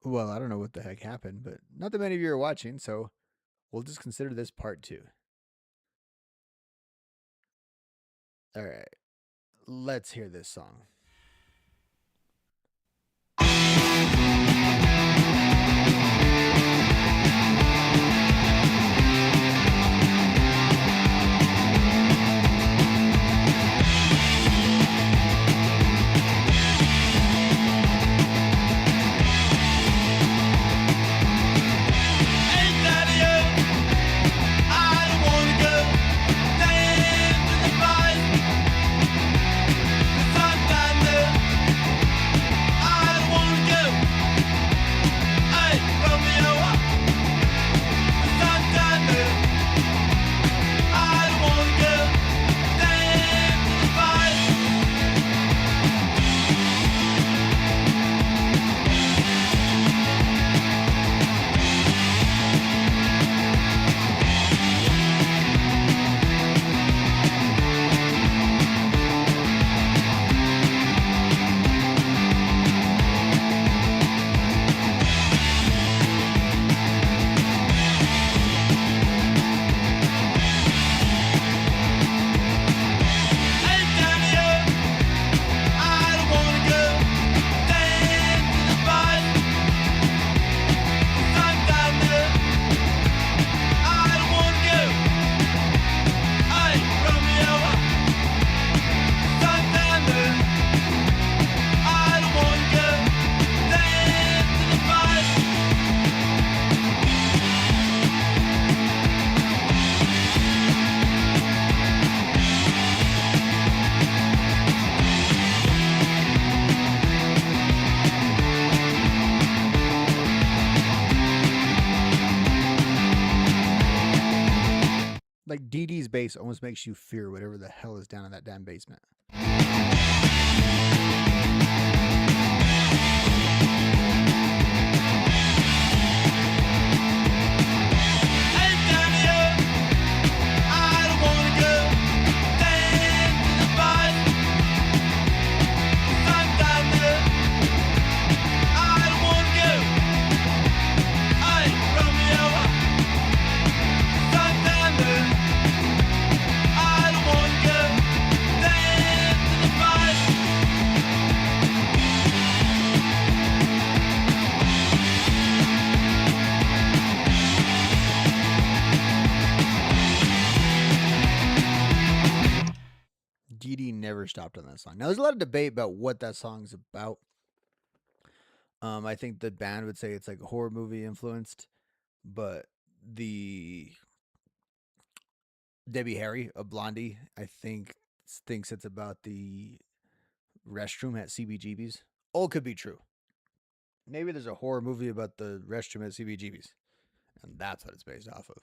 Well, I don't know what the heck happened, but not that many of you are watching, so we'll just consider this part two. All right, let's hear this song. Like Dee Dee's bass almost makes you fear whatever the hell is down in that damn basement. Dee Dee never stopped on that song. Now, there's a lot of debate about what that song's about. I think the band would say it's like horror movie influenced, but the Debbie Harry of Blondie, I think, thinks it's about the restroom at CBGB's. All could be true. Maybe there's a horror movie about the restroom at CBGB's, and that's what it's based off of.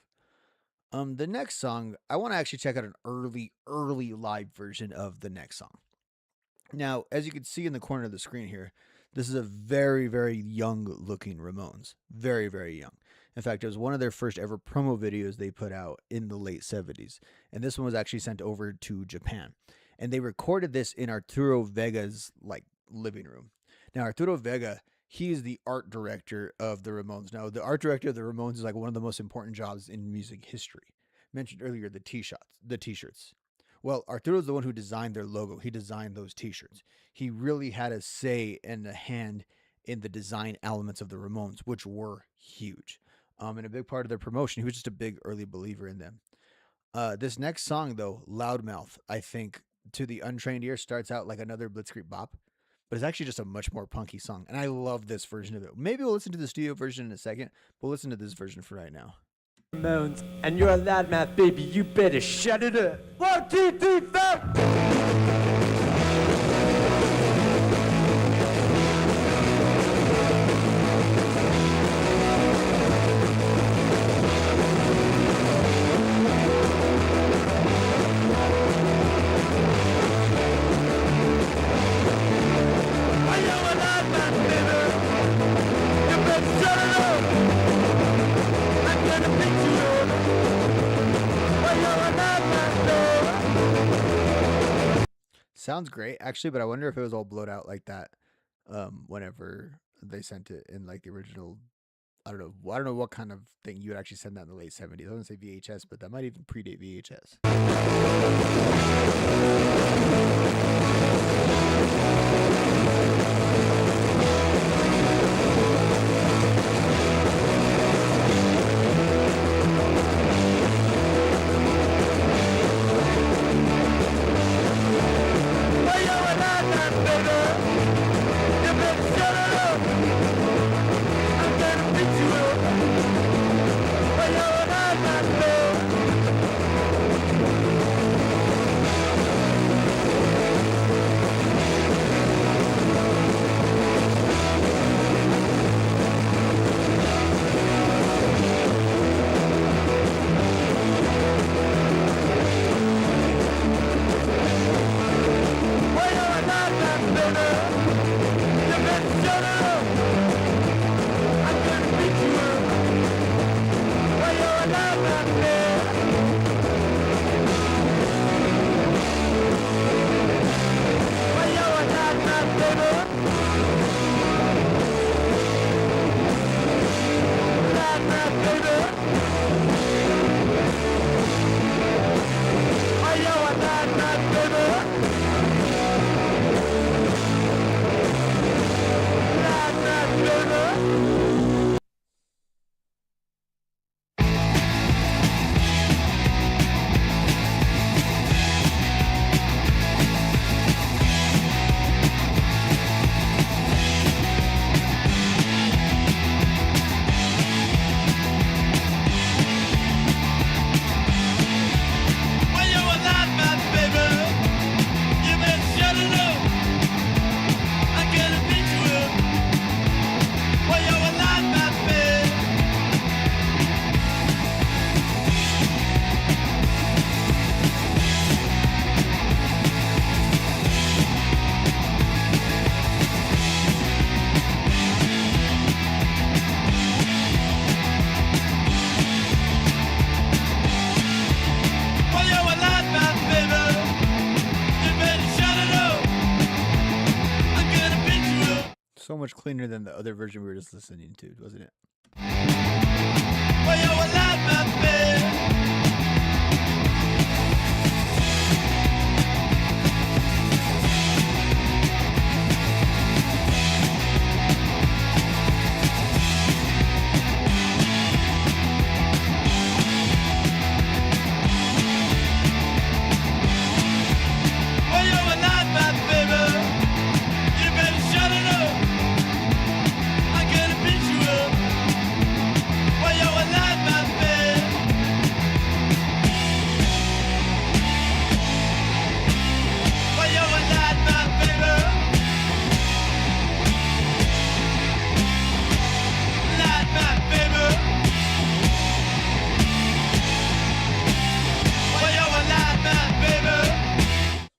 The next song, I want to actually check out an early live version of the next song. Now, as you can see in the corner of the screen here, this is a very young looking Ramones. Very young. In fact, it was one of their first ever promo videos they put out in the late 70s. And this one was actually sent over to Japan. And they recorded this in Arturo Vega's living room. Now, Arturo Vega, he is the art director of the Ramones. Now, the art director of the Ramones is like one of the most important jobs in music history. Mentioned earlier the t-shirts. Well, Arturo's the one who designed their logo. He designed those t-shirts. He really had a say and a hand in the design elements of the Ramones, which were huge. And a big part of their promotion. He was just a big early believer in them. This next song, though, Loudmouth, I think to the untrained ear starts out like another Blitzkrieg bop, but it's actually just a much more punky song. And I love this version of it. Maybe we'll listen to the studio version in a second, but we'll listen to this version for right now. Ramones, and you're a loudmouth, baby. You better shut it up. 1, 2, 3, 4. Sounds great, actually, but I wonder if it was all blowed out like that whenever they sent it in like the original. I don't know. I don't know what kind of thing you would actually send that in the late 70s. I wouldn't say VHS, but that might even predate VHS. So much cleaner than the other version we were just listening to, wasn't it?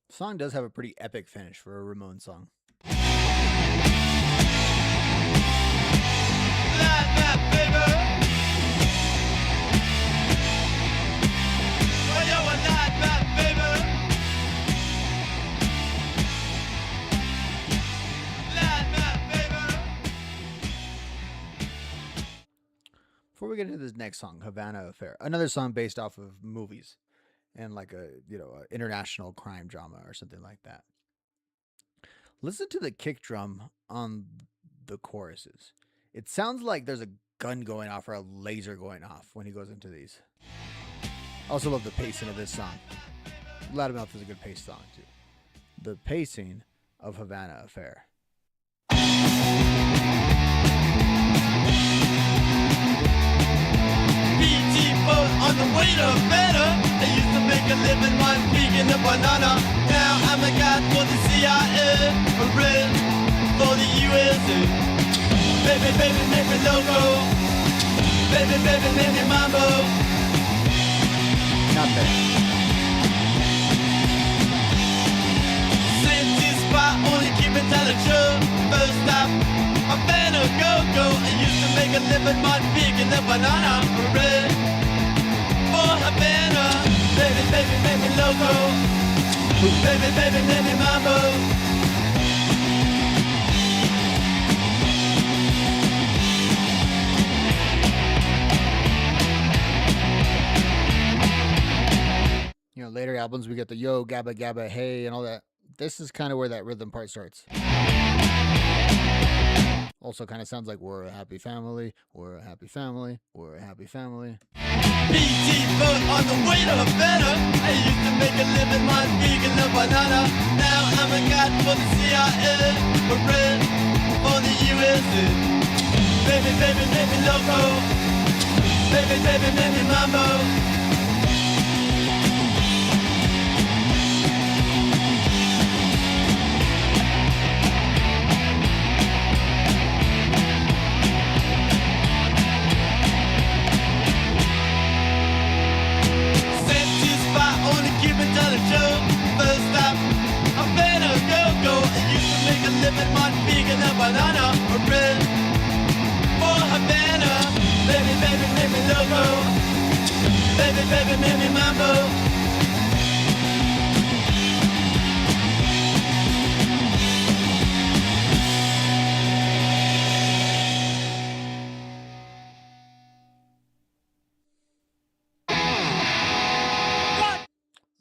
The song does have a pretty epic finish for a Ramones song. Before we get into this next song, Havana Affair, another song based off of movies and like a international crime drama or something like that. Listen to the kick drum on the choruses. It sounds like there's a gun going off or a laser going off when he goes into these. I also love the pacing of this song. Loudmouth is a good pace song too. The pacing of Havana Affair. BT boat on the way to better. I used to make a living one picking a banana. Now I'm a guy for the CIA, a red for the USA. Baby, baby, make me loco. Baby, baby, make me mambo. Not bad. City spot, only keep it telling true. First stop, I better go. I used to make a living one picking a banana. A red for Havana. Baby, baby, make me loco. Baby, baby, make me mambo. albums, we get the yo, gabba, gabba, hey, and all that. This is kind of where that rhythm part starts. Also kind of sounds like we're a happy family, we're a happy family, we're a happy family. BT vote on the way to better. I used to make a living on vegan a banana. Now I'm a guy for the CIA, a red for the USA. Baby, baby, make me loco. Baby, baby, make me mambo. First stop, I better go. I used to make a living on vegan a banana, a red for Havana. Baby, baby, make me loco. Baby, baby, make me mambo.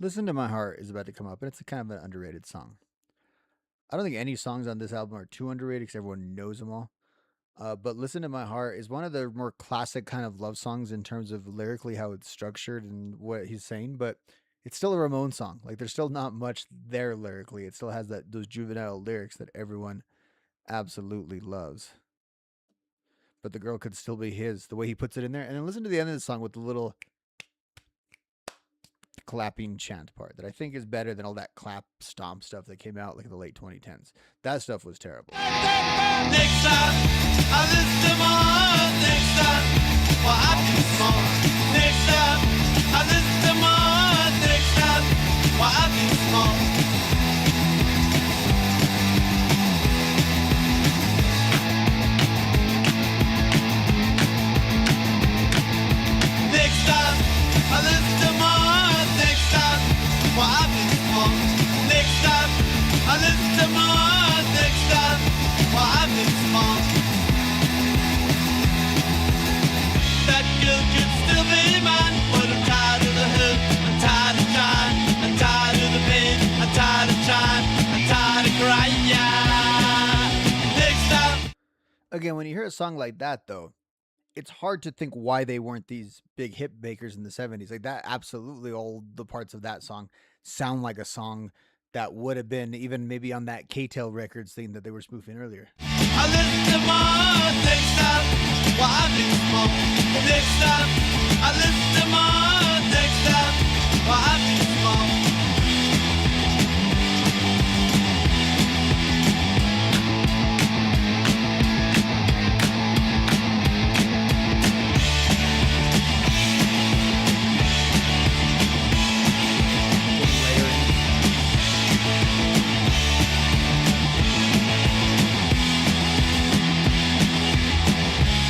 Listen to My Heart is about to come up, and it's a kind of an underrated song. I don't think any songs on this album are too underrated because everyone knows them all. But Listen to My Heart is one of the more classic kind of love songs in terms of lyrically how it's structured and what he's saying, but it's still a Ramon song. Like there's still not much there lyrically. It still has those juvenile lyrics that everyone absolutely loves. But the girl could still be his, the way he puts it in there. And then listen to the end of the song with the little clapping chant part that I think is better than all that clap stomp stuff that came out like in the late 2010s. That stuff was terrible. Next time, I listen to my heart. Next time, well, I feel smart. Next time, I listen to my heart. Next time, well, I feel smart. Next time, I listen to my heart. Next time, well, I feel smart. Next time, I listen to my heart. Next time, well, I feel smart. That girl could still be mine, but I'm tired of the hurt, I'm tired of trying, I'm tired of the pain, I'm tired of trying, I'm tired of crying. Next time. Again, when you hear a song like that, though, it's hard to think why they weren't these big hit makers in the 70s. Like that, absolutely all the parts of that song sound like a song that would have been even maybe on that K-Tail Records thing that they were spoofing earlier. I listen to my heart next time. Well, I feel small. Next time, I listen to my heart next time. Well, I feel small.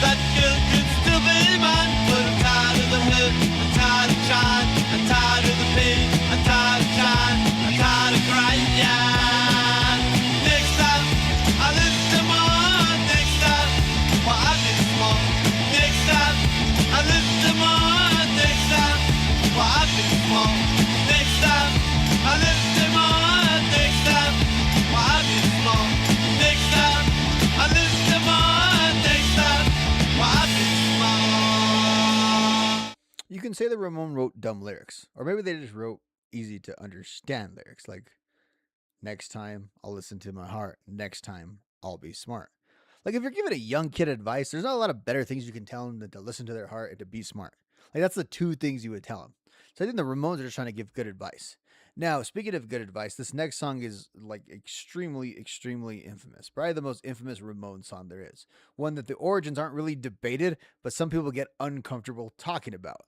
That girl could still be mine, but I'm tired of the hurt, I'm tired of trying, I'm tired of the pain, I'm tired of trying, I'm tired of crying. Next time, I listen to my heart. Next time, well, I feel small. Next time, I listen to my heart. Next time, well, I feel small. Next time, I listen to my heart. Next time, well, I feel small. Next time, I listen to my heart. Next time, well, I feel small. You can say that Ramon wrote dumb lyrics, or maybe they just wrote easy to understand lyrics, like next time I'll listen to my heart, next time I'll be smart. Like if you're giving a young kid advice, there's not a lot of better things you can tell them than to listen to their heart and to be smart. Like that's the two things you would tell them. So I think the Ramones are just trying to give good advice. Now, speaking of good advice, this next song is like extremely, extremely infamous. Probably the most infamous Ramones song there is. One that the origins aren't really debated, but some people get uncomfortable talking about.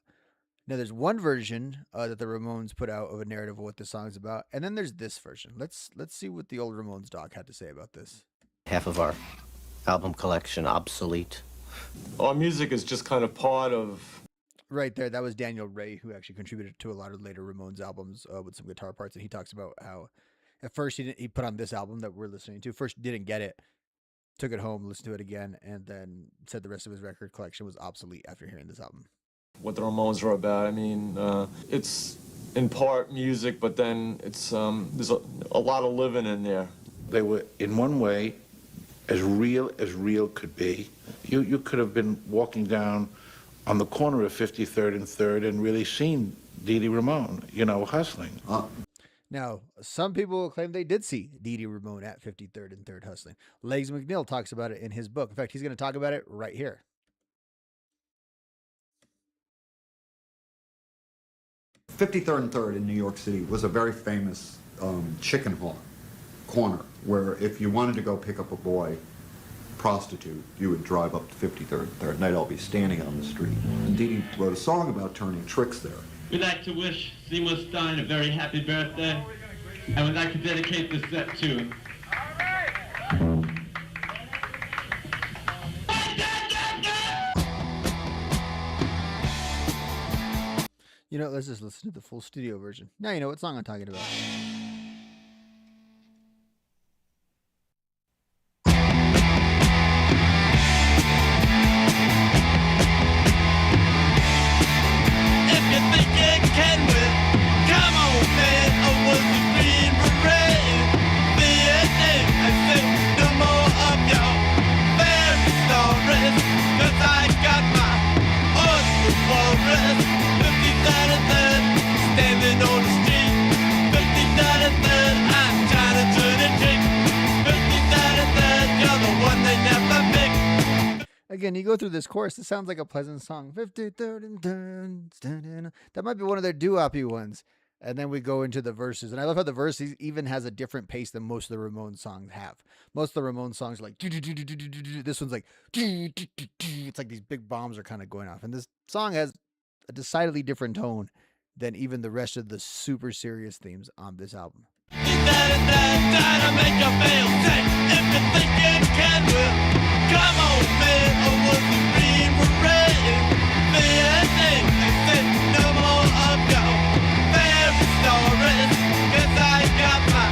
Now, there's one version that the Ramones put out of a narrative of what this song is about, and then there's this version. Let's see what the old Ramones doc had to say about this. Half of our album collection obsolete. Our music is just kind of part of. Right there, that was Daniel Ray, who actually contributed to a lot of later Ramones albums with some guitar parts, and he talks about how at first he put on this album that we're listening to. First, didn't get it, took it home, listened to it again, and then said the rest of his record collection was obsolete after hearing this album. What the Ramones are about. I mean, it's in part music, but then it's there's a lot of living in there. They were, in one way, as real could be. You could have been walking down on the corner of 53rd and 3rd and really seen Dee Dee Ramone, hustling. Now, some people will claim they did see Dee Dee Ramone at 53rd and 3rd hustling. Legs McNeil talks about it in his book. In fact, he's going to talk about it right here. 53rd and 3rd in New York City was a very famous chicken hawk corner where if you wanted to go pick up a boy prostitute, you would drive up to 53rd and 3rd, and they'd all be standing on the street. And Dee Dee wrote a song about turning tricks there. We'd like to wish Seymour Stein a very happy birthday, and we'd like to dedicate this set to him. Let's just listen to the full studio version. Now you know what song I'm talking about. If you think it can win, come on, man. I was a green beret in Vietnam. I said no more of your fairy stories, 'cause I got my own forest. 53rd and 3rd, standing on the street. 53rd and 3rd, I'm trying to turn a trick. 53rd and 3rd, you're the one they never pick. Again, you go through this chorus, it sounds like a pleasant song. 53rd and 3rd. That might be one of their doo-wop-y ones. And then we go into the verses. And I love how the verses even has a different pace than most of the Ramones songs have. Most of the Ramones songs are like, this one's like, it's like these big bombs are kind of going off. And this song has a decidedly different tone than even the rest of the super serious themes on this album. Try to make you feel sick. If you think it can win, come on, man. I was the green beret in Vietnam. I said no more of your fairy stories, 'cause I got my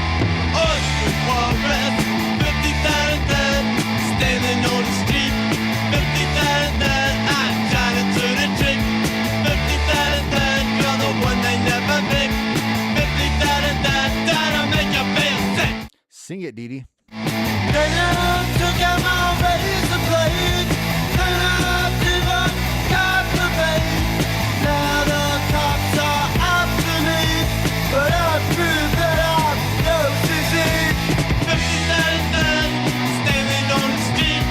own forest. 53rd and 3rd, standing on the street. 53rd and 3rd, I'm trying to turn a trick. 53rd and 3rd, you're the one they never pick. 53rd and 3rd, try to make you feel sick. Sing it, Dee Dee. Then I took out my razor blade. Then I even got the bait. Now the cops are after me, but I prove that I'm no disease. 53rd and 3rd, standing on the street.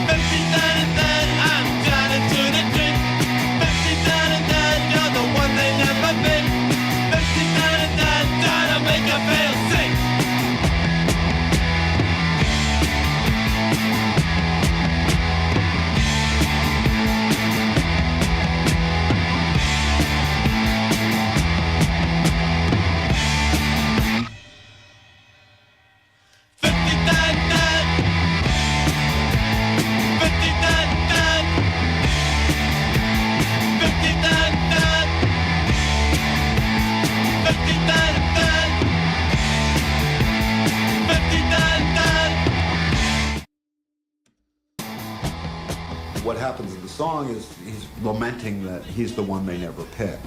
53rd and 3rd, I'm trying to turn a trick. 53rd and 3rd, you're the one they never pick. 53rd and 3rd, try to make you feel sick. What happens in the song is he's lamenting that he's the one they never pick.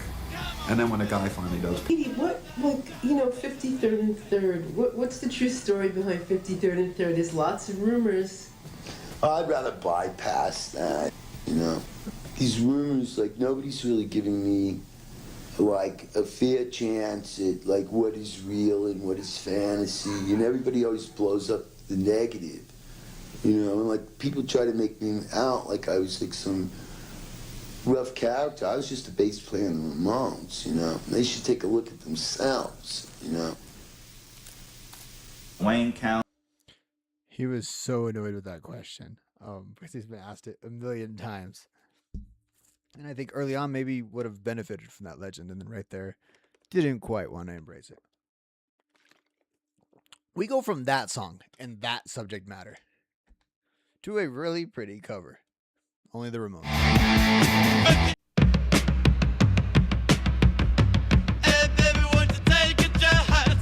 And then when a guy finally does, Petey, what, 53rd and 3rd, what's the true story behind 53rd and 3rd? There's lots of rumors. I'd rather bypass that, These rumors, nobody's really giving me, a fair chance at, what is real and what is fantasy. And everybody always blows up the negative, and, people try to make me out like I was, some rough character. I was just a bass player in the Ramones, They should take a look at themselves, Wayne County. He was so annoyed with that question because he's been asked it a million times. And I think early on maybe would have benefited from that legend, and then right there didn't quite want to embrace it. We go from that song and that subject matter to a really pretty cover. Only the Ramones. Hey, baby, won't you take a chance?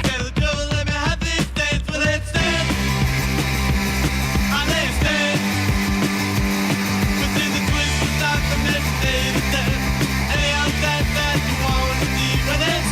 Say the trouble, let me have these days. Will it stand? I lay a stand. But see the twist was not the next day to day. Any outside that you want to see, will it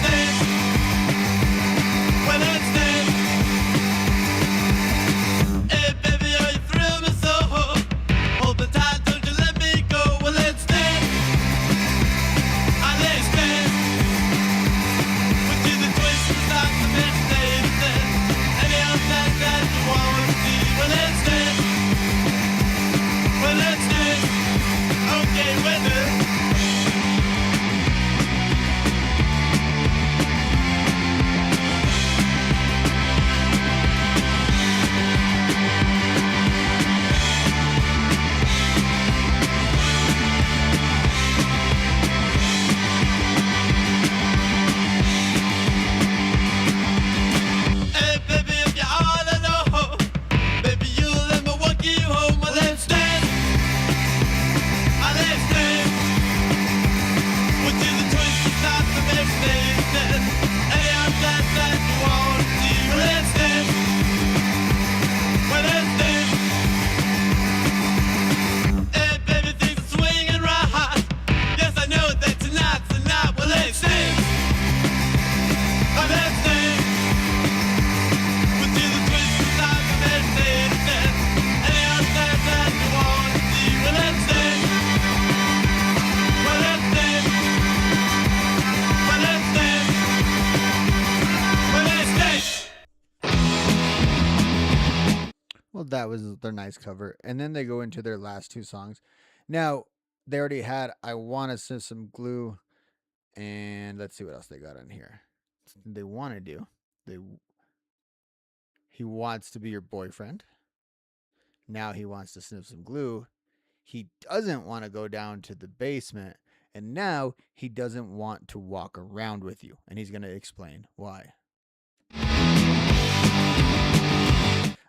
Well, that was their nice cover. And then they go into their last two songs. Now, they already had I Want to Sniff Some Glue, and let's see what else they got in here. They want to do. They He wants to be your boyfriend. Now he wants to sniff some glue. He doesn't want to go down to the basement. And now he doesn't want to walk around with you. And he's going to explain why.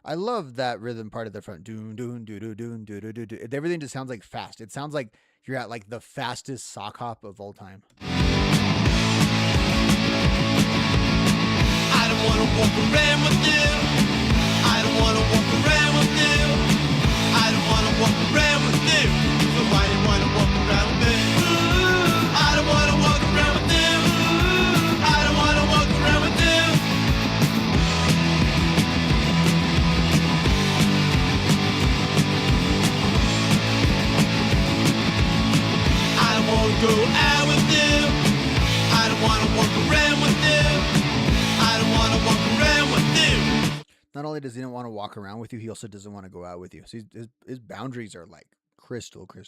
I love that rhythm part of the front. Doon, doon, doo, doo, doon, doo, doo, doo, doo. Everything just sounds like fast. It sounds like you're at like the fastest sock hop of all time. I don't wanna walk around with you. I don't wanna walk around with you. I don't wanna walk around with you. So why you wanna walk around with me? I don't wanna walk around with you. I don't wanna walk around with you. I don't wanna go out with you. I don't wanna walk around with you. I don't wanna walk around with you. Not only does he not want to walk around with you, he also doesn't want to go out with you. So his boundaries are like crystal clear.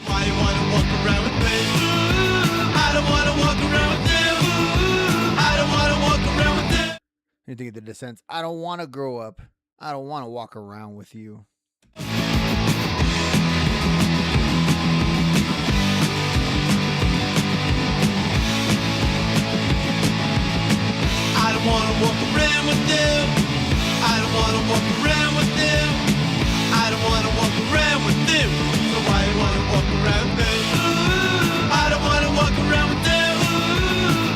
Why you wanna walk around with me? I don't wanna walk around with you. I don't wanna walk around with you. You think of the Descents. I don't want to grow up. I don't want to walk around with you. I don't wanna walk around with you. I don't wanna walk around with you. I don't wanna walk around with you. So why you wanna walk around with me? I don't wanna walk around with you.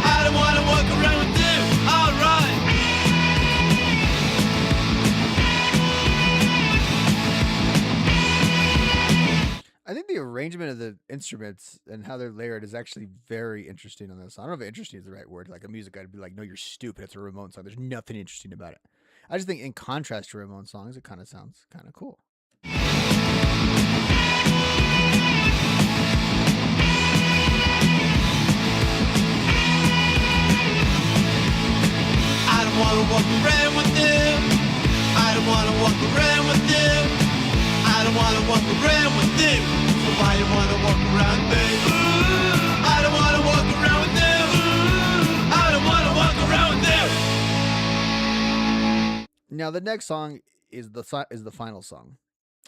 I don't wanna walk around with you. All right. I think the arrangement of the instruments and how they're layered is actually very interesting on this. I don't know if interesting is the right word. Like a music guy would be like, no, you're stupid. It's a Ramones song. There's nothing interesting about it. I just think in contrast to Ramones songs, it kind of sounds kind of cool. I don't wanna walk around with you. I don't wanna walk around with you. I don't wanna walk around with you. So why you wanna walk around me? I don't wanna walk around with you. I don't wanna walk around with you. Now the next song is the final song,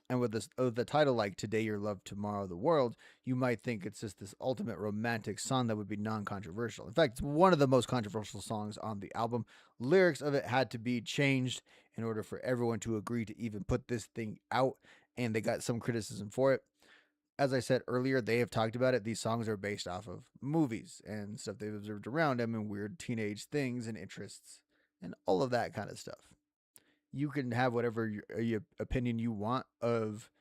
and with this the title like "Today Your Love, Tomorrow the World," you might think it's just this ultimate romantic song that would be non-controversial. In fact, it's one of the most controversial songs on the album. Lyrics of it had to be changed in order for everyone to agree to even put this thing out, and they got some criticism for it. As I said earlier, they have talked about it. These songs are based off of movies and stuff they've observed around them and weird teenage things and interests and all of that kind of stuff. You can have whatever your opinion you want of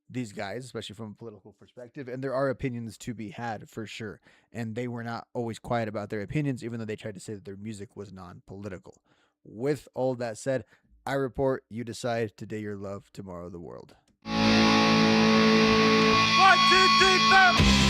these guys, especially from a political perspective, and there are opinions to be had for sure. And they were not always quiet about their opinions, even though they tried to say that their music was non-political. With all that said, I report, you decide. Today your love, tomorrow the world. 1, 2, 3, 4.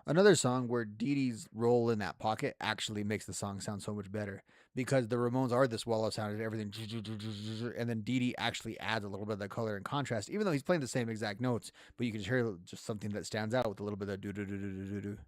Another song where Dee Dee's role in that pocket actually makes the song sound so much better because the Ramones are this wall of sound and everything, and then Dee Dee actually adds a little bit of the color and contrast, even though he's playing the same exact notes, but you can hear just something that stands out with a little bit of do do do do do do do.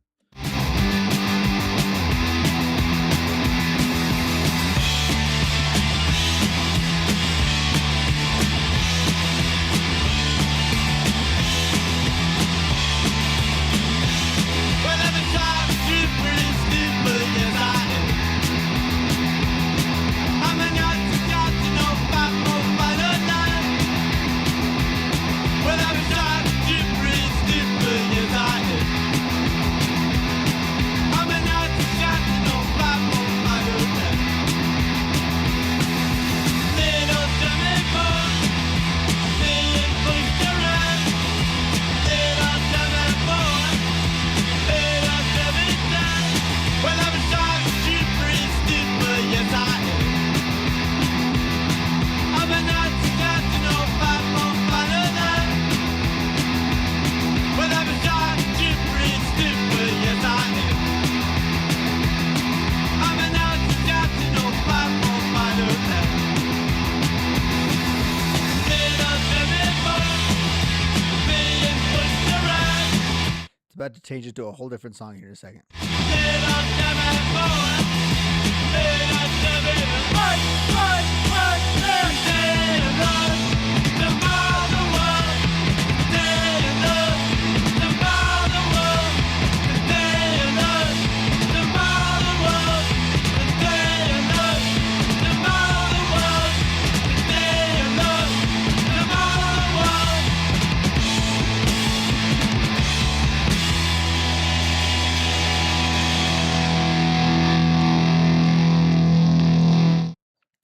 about to change it to a whole different song here in a second.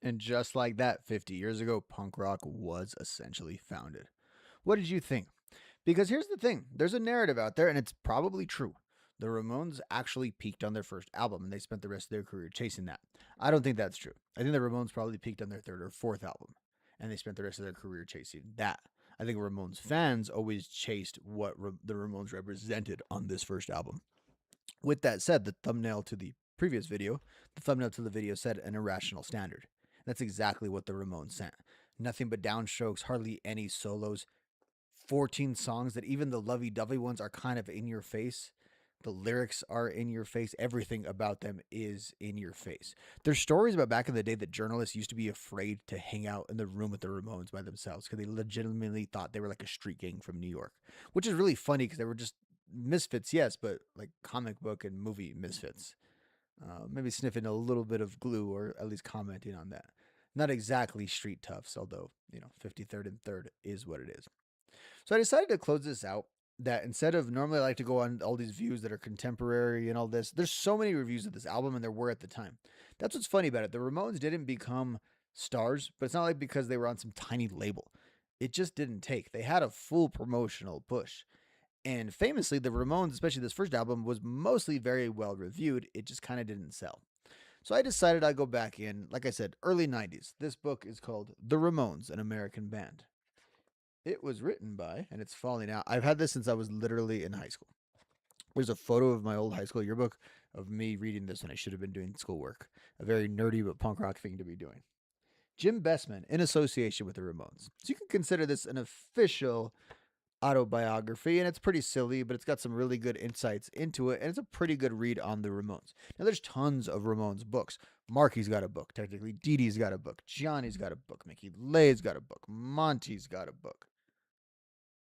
And just like that, 50 years ago, punk rock was essentially founded. What did you think? Because here's the thing, there's a narrative out there, and it's probably true. The Ramones actually peaked on their first album, and they spent the rest of their career chasing that. I don't think that's true. I think the Ramones probably peaked on their third or fourth album, and they spent the rest of their career chasing that. I think Ramones fans always chased what the Ramones represented on this first album. With that said, the thumbnail to the previous video, the thumbnail to the video said an irrational standard. That's exactly what the Ramones sent. Nothing but downstrokes, hardly any solos, 14 songs that even the lovey-dovey ones are kind of in your face. The lyrics are in your face. Everything about them is in your face. There's stories about back in the day that journalists used to be afraid to hang out in the room with the Ramones by themselves because they legitimately thought they were like a street gang from New York, which is really funny because they were just misfits, yes, but like comic book and movie misfits. Maybe sniffing a little bit of glue or at least commenting on that. Not exactly street toughs, although, 53rd and 3rd is what it is. So I decided to close this out that instead of normally I like to go on all these views that are contemporary and all this, there's so many reviews of this album and there were at the time. That's what's funny about it. The Ramones didn't become stars, but it's not like because they were on some tiny label. It just didn't take. They had a full promotional push. And famously, the Ramones, especially this first album, was mostly very well reviewed. It just kind of didn't sell. So I decided I'd go back in, like I said, early 90s. This book is called The Ramones, an American Band. It was written by, and it's falling out. I've had this since I was literally in high school. There's a photo of my old high school yearbook of me reading this when I should have been doing schoolwork. A very nerdy but punk rock thing to be doing. Jim Bestman, in association with the Ramones. So you can consider this an official autobiography, and it's pretty silly, but it's got some really good insights into it, and it's a pretty good read on the Ramones. Now, there's tons of Ramones books. Marky's got a book, technically. Dee Dee's got a book. Johnny's got a book. Mickey Lay's got a book. Monty's got a book.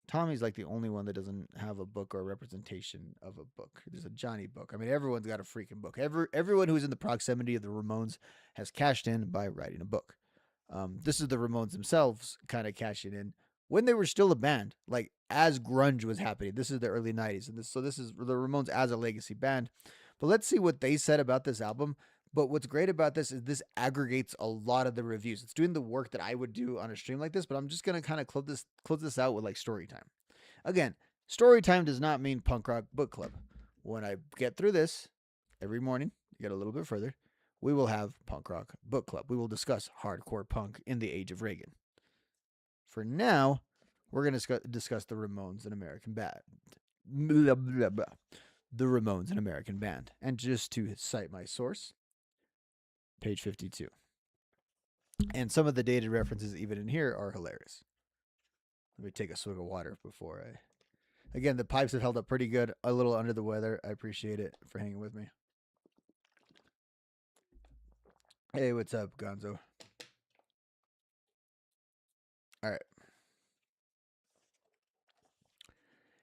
Tommy's like the only one that doesn't have a book or a representation of a book. There's a Johnny book. I mean, everyone's got a freaking book. Everyone who's in the proximity of the Ramones has cashed in by writing a book. This is the Ramones themselves kind of cashing in when they were still a band, like as grunge was happening. This is the early 90s. And this is the Ramones as a legacy band. But let's see what they said about this album. But what's great about this is this aggregates a lot of the reviews. It's doing the work that I would do on a stream like this, but I'm just going to kind of close this out with like story time. Again, story time does not mean punk rock book club. When I get through this every morning, get a little bit further, we will have punk rock book club. We will discuss hardcore punk in the age of Reagan. For now, we're going to discuss the Ramones, an American band. Blah, blah, blah. The Ramones, an American band. And just to cite my source, page 52. And some of the dated references even in here are hilarious. Let me take a swig of water before I... Again, the pipes have held up pretty good. A little under the weather. I appreciate it for hanging with me. Hey, what's up, Gonzo? All right.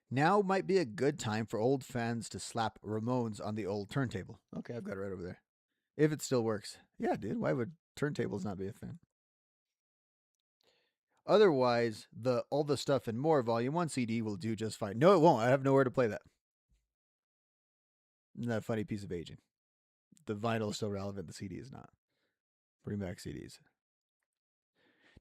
Now might be a good time for old fans to slap Ramones on the old turntable. Okay, I've got it right over there. If it still works. Yeah, dude, why would turntables not be a thing? Otherwise, all the stuff and more Volume 1 CD will do just fine. No, it won't. I have nowhere to play that. Isn't that a funny piece of aging? The vinyl is still relevant. The CD is not. Bring back CDs.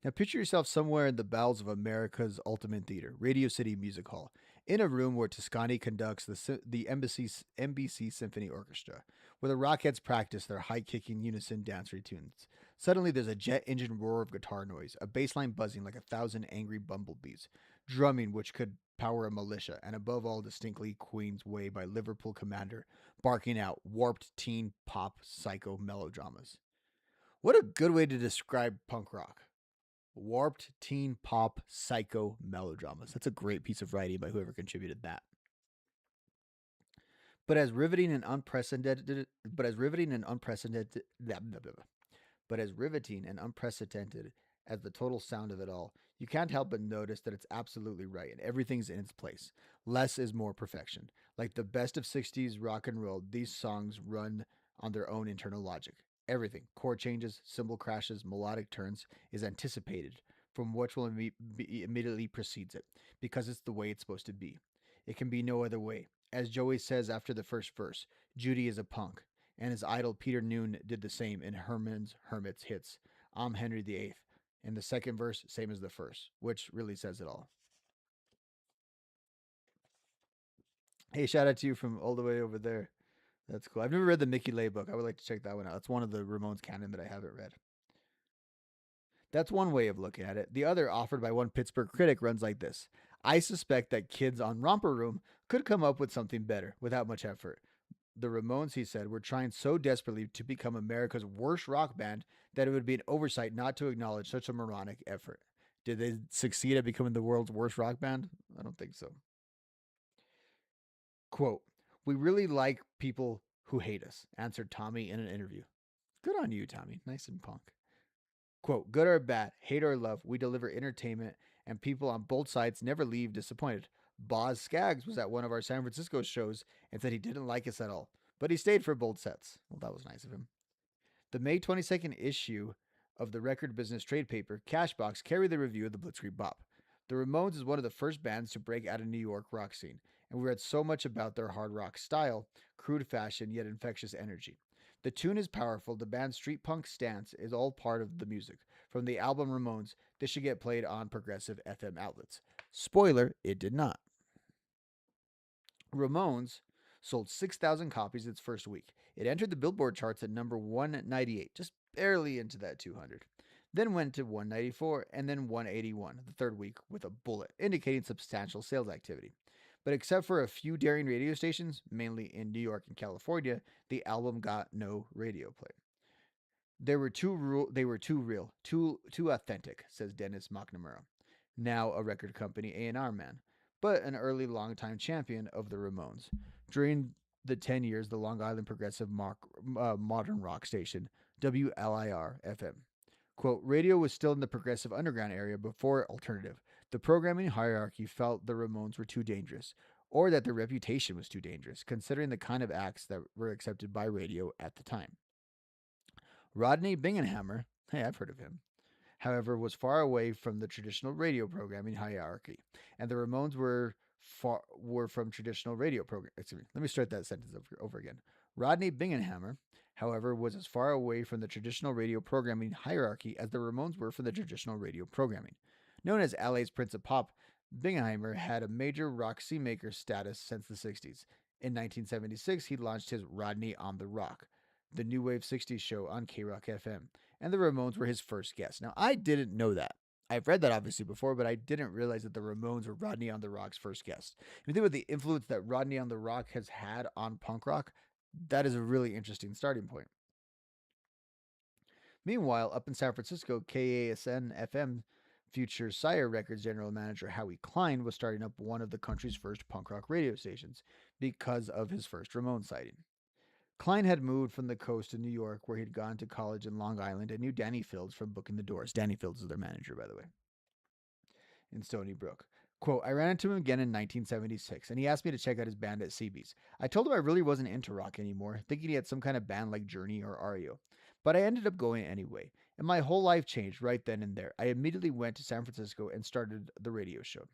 Now picture yourself somewhere in the bowels of America's ultimate theater, Radio City Music Hall, in a room where Toscani conducts the NBC Symphony Orchestra, where the Rockettes practice their high-kicking unison dance routines. Suddenly there's a jet engine roar of guitar noise, a bass line buzzing like 1,000 angry bumblebees, drumming which could power a militia, and above all distinctly Queen's Way by Liverpool Commander, barking out warped teen pop psycho melodramas. What a good way to describe punk rock. Warped teen pop psycho melodramas. That's a great piece of writing by whoever contributed that. But as riveting and unprecedented, but as riveting and unprecedented, blah, blah, blah, blah. But as riveting and unprecedented as the total sound of it all, you can't help but notice that it's absolutely right and everything's in its place. Less is more perfection. Like the best of 60s rock and roll, these songs run on their own internal logic. Everything, chord changes, cymbal crashes, melodic turns, is anticipated from which will immediately precedes it, because it's the way it's supposed to be. It can be no other way. As Joey says after the first verse, Judy is a punk, and his idol Peter Noon did the same in Herman's Hermit's hits, I'm Henry VIII. In the second verse, same as the first, which really says it all. Hey, shout out to you from all the way over there. That's cool. I've never read the Mickey Lay book. I would like to check that one out. That's one of the Ramones canon that I haven't read. That's one way of looking at it. The other, offered by one Pittsburgh critic, runs like this: I suspect that kids on Romper Room could come up with something better without much effort. The Ramones, he said, were trying so desperately to become America's worst rock band that it would be an oversight not to acknowledge such a moronic effort. Did they succeed at becoming the world's worst rock band? I don't think so. Quote, we really like people who hate us, answered Tommy in an interview. Good on you, Tommy. Nice and punk. Quote, good or bad, hate or love, we deliver entertainment, and people on both sides never leave disappointed. Boz Scaggs was at one of our San Francisco shows and said he didn't like us at all, but he stayed for both sets. Well, that was nice of him. The May 22nd issue of the record business trade paper, Cashbox, carried the review of the Blitzkrieg Bop. The Ramones is one of the first bands to break out of New York rock scene, and we read so much about their hard rock style, crude fashion, yet infectious energy. The tune is powerful, the band's street punk stance is all part of the music. From the album Ramones, this should get played on progressive FM outlets. Spoiler, it did not. Ramones sold 6,000 copies its first week. It entered the Billboard charts at number 198, just barely into that 200. Then went to 194 and then 181 the third week with a bullet, indicating substantial sales activity. But except for a few daring radio stations, mainly in New York and California, the album got no radio play. They were too real, too authentic, says Dennis McNamara, now a record company A&R man, but an early longtime champion of the Ramones. During the 10 years, the Long Island progressive modern rock station, WLIR FM. Quote, radio was still in the progressive underground area before alternative. The programming hierarchy felt the Ramones were too dangerous, or that their reputation was too dangerous, considering the kind of acts that were accepted by radio at the time. Rodney Bingenhammer, hey, I've heard of him, however, was far away from the traditional radio programming hierarchy, and the Ramones were from traditional radio program. Excuse me. Let me start that sentence over again. Rodney Bingenhammer, however, was as far away from the traditional radio programming hierarchy as the Ramones were from the traditional radio programming. Known as LA's Prince of Pop, Bingenhammer had a major rock scene maker status since the 60s. In 1976, he launched his Rodney on the Rock, the new wave 60s show on K-Rock FM, and the Ramones were his first guest. Now, I didn't know that. I've read that obviously before, but I didn't realize that the Ramones were Rodney on the Rock's first guest. If you think about the influence that Rodney on the Rock has had on punk rock, that is a really interesting starting point. Meanwhile, up in San Francisco, KASN FM future Sire Records general manager Howie Klein was starting up one of the country's first punk rock radio stations because of his first Ramones sighting. Klein had moved from the coast to New York, where he'd gone to college in Long Island and knew Danny Fields from booking the Doors. Danny Fields is their manager, by the way, in Stony Brook. Quote, I ran into him again in 1976, and he asked me to check out his band at CB's. I told him I really wasn't into rock anymore, thinking he had some kind of band like Journey or REO. But I ended up going anyway, and my whole life changed right then and there. I immediately went to San Francisco and started the radio show.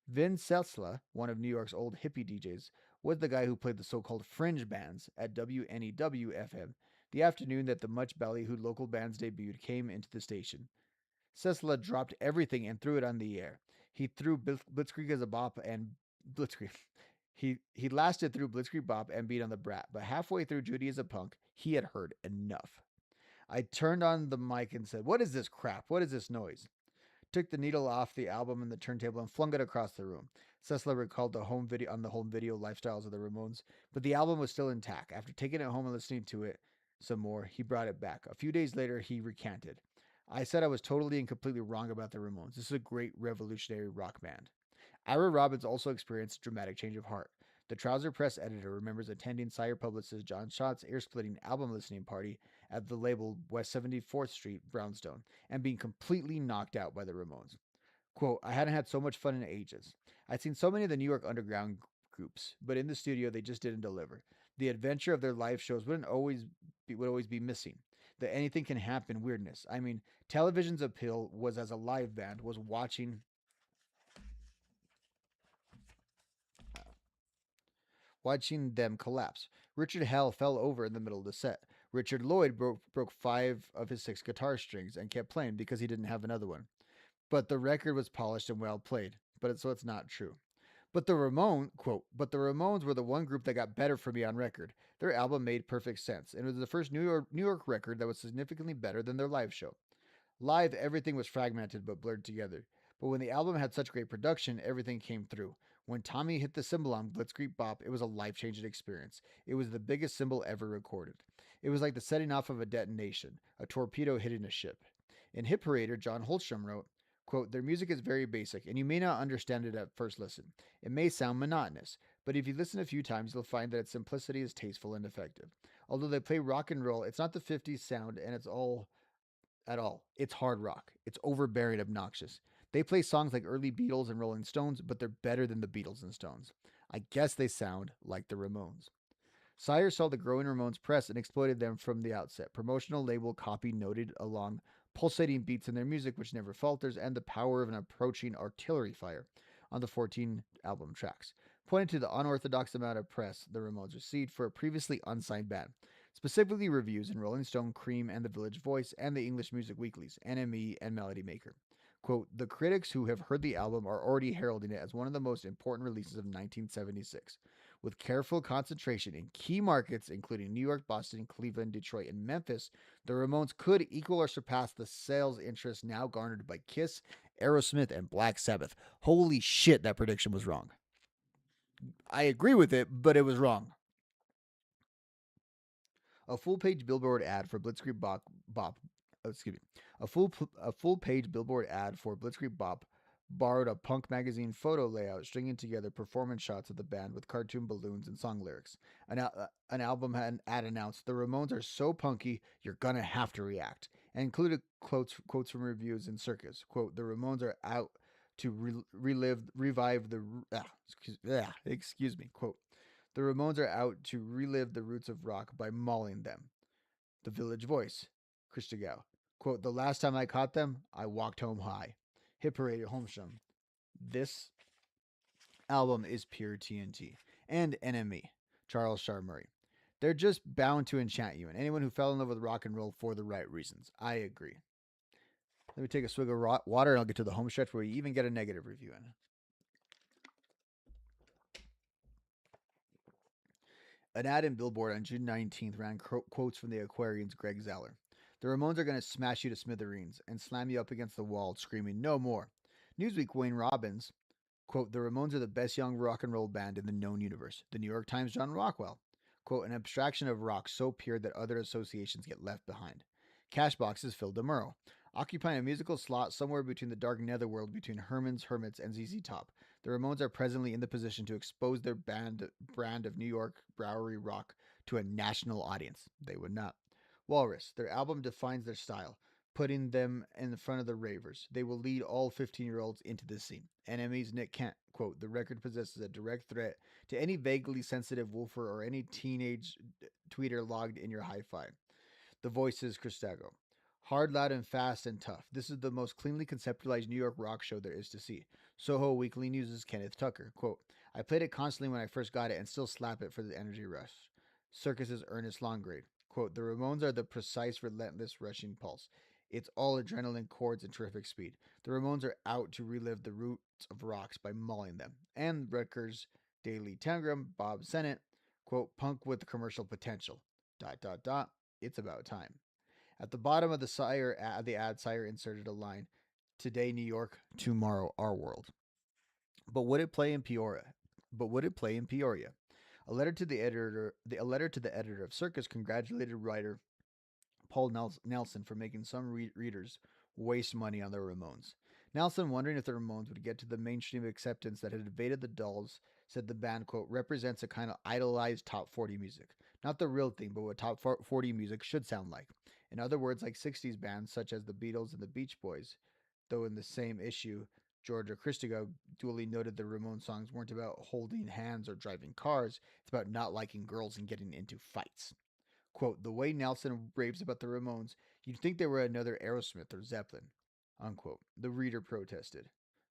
Vin Selsla, one of New York's old hippie DJs, was the guy who played the so-called fringe bands at WNEW-FM the afternoon that the much ballyhooed local bands debuted came into the station. Selsla dropped everything and threw it on the air. He threw Blitzkrieg as a bop and Blitzkrieg. He lasted through Blitzkrieg Bop and Beat on the Brat, but halfway through Judy as a Punk, he had heard enough. I turned on the mic and said, what is this crap? What is this noise? Took the needle off the album and the turntable and flung it across the room. Selsla recalled the home video lifestyles of the Ramones, but the album was still intact. After taking it home and listening to it some more, he brought it back. A few days later, he recanted. I said I was totally and completely wrong about the Ramones. This is a great revolutionary rock band. Ira Robbins also experienced a dramatic change of heart. The Trouser Press editor remembers attending Sire publicist John Schott's ear-splitting album listening party at the label West 74th Street, Brownstone, and being completely knocked out by the Ramones. Quote, I hadn't had so much fun in ages. I'd seen so many of the New York underground groups, but in the studio they just didn't deliver. The adventure of their live shows would always be missing. The anything can happen weirdness. I mean, television's appeal was as a live band was watching them collapse. Richard Hell fell over in the middle of the set. Richard Lloyd broke 5 of his 6 guitar strings and kept playing because he didn't have another one. But the record was polished and well played. So it's not true. But the Ramones were the one group that got better for me on record. Their album made perfect sense, and it was the first New York record that was significantly better than their live show. Live, everything was fragmented but blurred together. But when the album had such great production, everything came through. When Tommy hit the cymbal on Blitzkrieg Bop, it was a life-changing experience. It was the biggest cymbal ever recorded. It was like the setting off of a detonation, a torpedo hitting a ship. In Hit Parader, John Holstrom wrote, quote, their music is very basic, and you may not understand it at first listen. It may sound monotonous, but if you listen a few times, you'll find that its simplicity is tasteful and effective. Although they play rock and roll, it's not the 50s sound, and it's all at all. It's hard rock. It's overbearing, obnoxious. They play songs like early Beatles and Rolling Stones, but they're better than the Beatles and Stones. I guess they sound like the Ramones. Sire saw the growing Ramones press and exploited them from the outset. Promotional label copy noted along pulsating beats in their music which never falters and the power of an approaching artillery fire on the 14 album tracks, pointing to the unorthodox amount of press the Ramones received for a previously unsigned band. Specifically reviews in Rolling Stone, Cream, and The Village Voice, and the English music weeklies, NME and Melody Maker. Quote, the critics who have heard the album are already heralding it as one of the most important releases of 1976. With careful concentration in key markets, including New York, Boston, Cleveland, Detroit, and Memphis, the Ramones could equal or surpass the sales interest now garnered by Kiss, Aerosmith, and Black Sabbath. Holy shit, that prediction was wrong. I agree with it, but it was wrong. A full-page billboard ad for Blitzkrieg Bop, a full-page billboard ad for Blitzkrieg Bop borrowed a punk magazine photo layout, stringing together performance shots of the band with cartoon balloons and song lyrics. An album ad announced, "The Ramones are so punky, you're gonna have to react," and included quotes from reviews in Circus. Quote, "The Ramones are out to revive the excuse me. Quote, the Ramones are out to relive the roots of rock by mauling them." The Village Voice, Christgau. Quote, the last time I caught them, I walked home high. Hit Parade Holmstrom. This album is pure TNT. And NME, Charles Shaar Murray. They're just bound to enchant you and anyone who fell in love with rock and roll for the right reasons. I agree. Let me take a swig of water and I'll get to the home stretch where you even get a negative review in. An ad in Billboard on June 19th ran quotes from the Aquarians' Greg Zeller. The Ramones are going to smash you to smithereens and slam you up against the wall, screaming, no more. Newsweek Wayne Robbins, quote, the Ramones are the best young rock and roll band in the known universe. The New York Times John Rockwell, quote, an abstraction of rock so pure that other associations get left behind. Cashbox is Phil DeMuro, occupying a musical slot somewhere between the dark netherworld between Herman's Hermits and ZZ Top. The Ramones are presently in the position to expose their brand of New York Bowery rock to a national audience. They would not. Walrus, their album defines their style, putting them in front of the ravers. They will lead all 15-year-olds into the scene. NME's Nick Kent, quote, the record possesses a direct threat to any vaguely sensitive woofer or any teenage tweeter logged in your hi-fi. The Voices, Christago. Hard, loud, and fast and tough. This is the most cleanly conceptualized New York rock show there is to see. Soho Weekly News' Kenneth Tucker, quote, I played it constantly when I first got it and still slap it for the energy rush. Circus's Ernest Longgrade, quote, the Ramones are the precise, relentless, rushing pulse. It's all adrenaline, chords, and terrific speed. The Ramones are out to relive the roots of rocks by mauling them. And Rutgers Daily Telegram, Bob Sennett, quote, punk with commercial potential. ... It's about time. At the bottom of the ad, Sire inserted a line, today New York, tomorrow our world. But would it play in Peoria? A letter to the editor of Circus congratulated writer Paul Nelson for making some readers waste money on the Ramones. Nelson, wondering if the Ramones would get to the mainstream acceptance that had evaded the Dolls, said the band, quote, represents a kind of idolized top 40 music. Not the real thing, but what top 40 music should sound like. In other words, like 60s bands such as the Beatles and the Beach Boys. Though in the same issue, Georgia Christigo duly noted the Ramones songs weren't about holding hands or driving cars, it's about not liking girls and getting into fights. Quote, the way Nelson raves about the Ramones, you'd think they were another Aerosmith or Zeppelin. Unquote. The reader protested.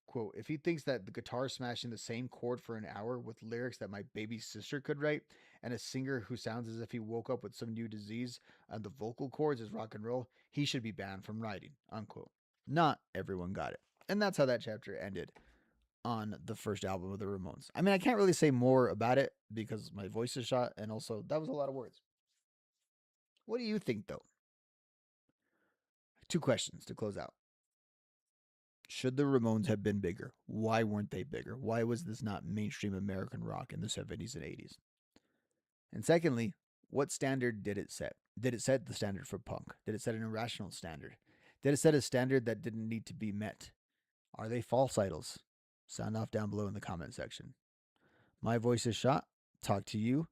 Quote, if he thinks that the guitar smashing the same chord for an hour with lyrics that my baby sister could write, and a singer who sounds as if he woke up with some new disease on the vocal cords is rock and roll, he should be banned from writing. Unquote. Not everyone got it. And that's how that chapter ended on the first album of the Ramones. I mean, I can't really say more about it because my voice is shot, and also that was a lot of words. What do you think, though? 2 questions to close out. Should the Ramones have been bigger? Why weren't they bigger? Why was this not mainstream American rock in the 70s and 80s? And secondly, what standard did it set? Did it set the standard for punk? Did it set an irrational standard? Did it set a standard that didn't need to be met? Are they false idols? Sound off down below in the comment section. My voice is shot. Talk to you